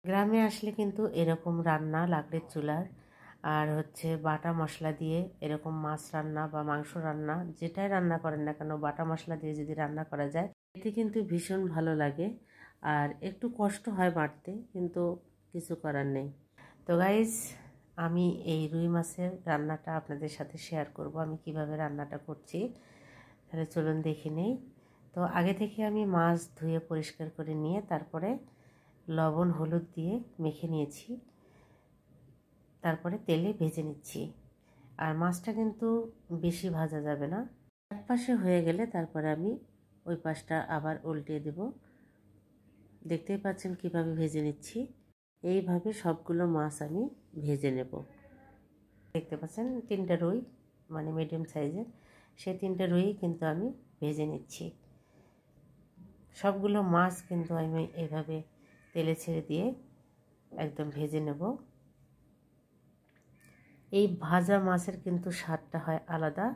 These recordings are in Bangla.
গ্রামে আসলে কিন্তু এরকম রান্না লাকড়ির চুলার আর হচ্ছে বাটা মশলা দিয়ে এরকম মাছ রান্না বা মাংস রান্না যেটাই রান্না করেন না কেন বাটা মশলা দিয়ে যদি রান্না করা যায় এতে কিন্তু ভীষণ ভালো লাগে। আর একটু কষ্ট হয় বাটতে, কিন্তু কিছু করার নেই। তো গাইস, আমি এই রুই মাছের রান্নাটা আপনাদের সাথে শেয়ার করব, আমি কিভাবে রান্নাটা করছি। তাহলে চলুন দেখে নেই। তো আগে থেকে আমি মাছ ধুয়ে পরিষ্কার করে নিয়ে তারপরে লবণ হলুদ দিয়ে মেখে নিয়েছি, তারপরে তেলে ভেজে নিচ্ছি। আর মাছটা কিন্তু বেশি ভাজা যাবে না, এক পাশে হয়ে গেলে তারপরে আমি ওই পাশটা আবার উল্টে দেব। দেখতেই পাচ্ছেন কিভাবে ভেজে নিচ্ছি। এইভাবে সবগুলো মাছ আমি ভেজে নেব। দেখতে পাচ্ছেন 3টা রুই, মানে মিডিয়াম সাইজের, সেই 3টা রুই কিন্তু আমি ভেজে নিচ্ছি। সবগুলো মাছ কিন্তু আমি এইভাবে তেলে ছেড়ে দিয়ে একদম ভেজে নেব। এই ভাজা মাছের কিন্তু স্বাদটা হয় আলাদা,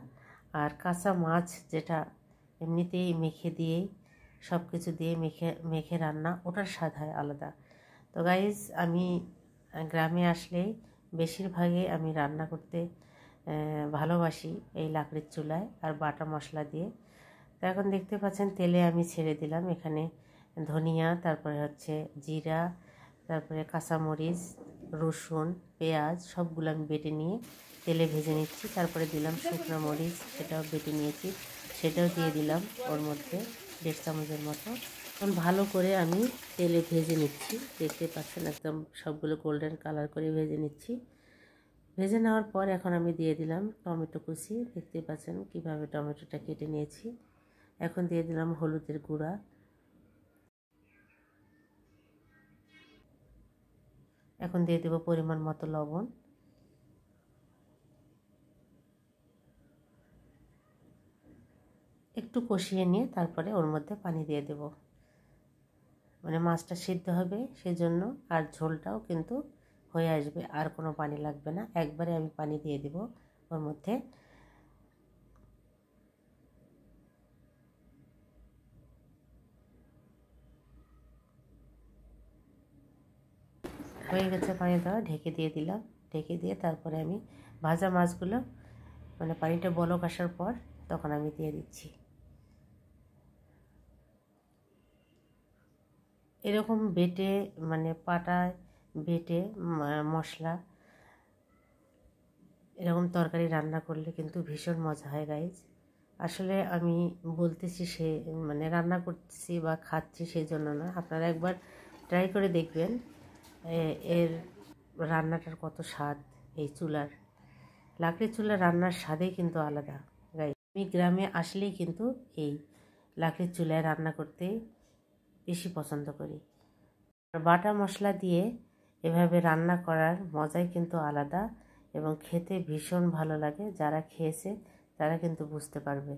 আর কাঁচা মাছ যেটা এমনিতেই মেখে দিয়েই সব কিছু দিয়ে মেখে রান্না, ওটার স্বাদ হয় আলাদা। তো গাইজ, আমি গ্রামে আসলেই বেশিরভাগই আমি রান্না করতে ভালোবাসি এই লাকড়ির চুলায় আর বাটা মশলা দিয়ে। তো এখন দেখতে পাচ্ছেন তেলে আমি ছেড়ে দিলাম এখানে ধনিয়া, তারপরে হচ্ছে জিরা, তারপরে কাঁচামরিচ, রসুন, পেঁয়াজ সবগুলো আমি বেটে নিয়ে তেলে ভেজে নিচ্ছি। তারপরে দিলাম শুকনো মরিচ, সেটাও বেটে নিয়েছি, সেটাও দিয়ে দিলাম ওর মধ্যে 1.5 চামচের মতো। এখন ভালো করে আমি তেলে ভেজে নিচ্ছি। দেখতে পাচ্ছেন একদম সবগুলো গোল্ডেন কালার করে ভেজে নিচ্ছি। ভেজে নেওয়ার পর এখন আমি দিয়ে দিলাম টমেটো কুচি। দেখতে পাচ্ছেন কিভাবে টমেটোটা কেটে নিয়েছি। এখন দিয়ে দিলাম হলুদের গুঁড়া, এখন দিয়ে দেব পরিমাণ মতো লবণ, একটু কষিয়ে নিয়ে তারপরে ওর মধ্যে পানি দিয়ে দেব, মানে মাছটা সিদ্ধ হবে সেজন্য। আর ঝোলটাও কিন্তু হয়ে আসবে, আর কোনো পানি লাগবে না, একবারে আমি পানি দিয়ে দেব ওর মধ্যে। হয়ে গেছে পানি দেওয়া, ঢেকে দিয়ে দিলাম। ঢেকে দিয়ে তারপরে আমি ভাজা মাছগুলো, মানে পানিটা বলক আসার পর তখন আমি দিয়ে দিচ্ছি। এরকম বেটে, মানে পাটায় বেটে মশলা এরকম তরকারি রান্না করলে কিন্তু ভীষণ মজা হয় গাইজ। আসলে আমি বলতেছি সে মানে রান্না করতেছি বা খাচ্ছি সেই জন্য না, আপনারা একবার ট্রাই করে দেখবেন এর রান্নাটার কত স্বাদ। এই চুলার লাকড়ির চুলার রান্নার স্বাদেই কিন্তু আলাদা গাইজ। আমি গ্রামে আসলেই কিন্তু এই লাকড়ির চুলায় রান্না করতে বেশি পছন্দ করি। বাটা মশলা দিয়ে এভাবে রান্না করার মজাই কিন্তু আলাদা এবং খেতে ভীষণ ভালো লাগে। যারা খেয়েছে তারা কিন্তু বুঝতে পারবে।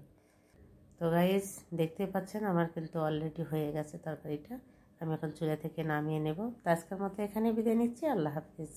তো গাইস, দেখতে পাচ্ছেন আমার কিন্তু অলরেডি হয়ে গেছে তরকারিটা। আমি এখন চুলা থেকে নামিয়ে নেব। তো আজকের মতো এখানে বিদায় নিচ্ছি। আল্লাহ হাফিজ।